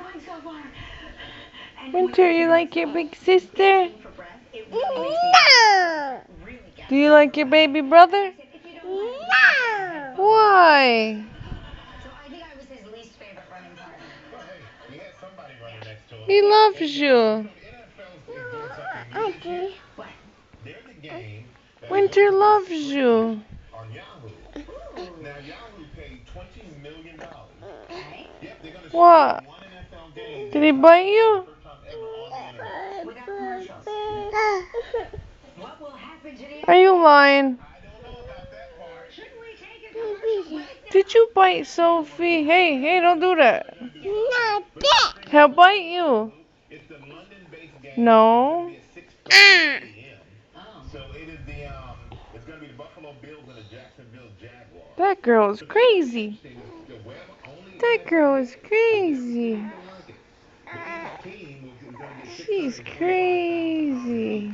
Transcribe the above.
going so far. Winter, you like your big sister? No. Do you like your baby brother? No. Why? So I think I was his least favorite running partner. Well, hey, he had somebody running next to him. He loves you. The NFL is doing something new this year. Okay. What? There's a game that's Winter going to be loves free you. on Yahoo. Now, Yahoo paid $20 million. Okay. Yep, they're going to What? stream one NFL game. Did he bite you? First time ever on the internet. Without commercials. What will happen to the Are you lying? I don't know about that part. Shouldn't we take a commercial break? Did you bite Sophie? Hey, don't do that. Not that. He'll bite you. It's the London-based game. No. It's going to be at 6:30 a.m. Oh. So it is it's going to be the Buffalo Bills and the Jacksonville Jaguars. That girl is crazy. The web only That girl is crazy. team is going to get She's crazy.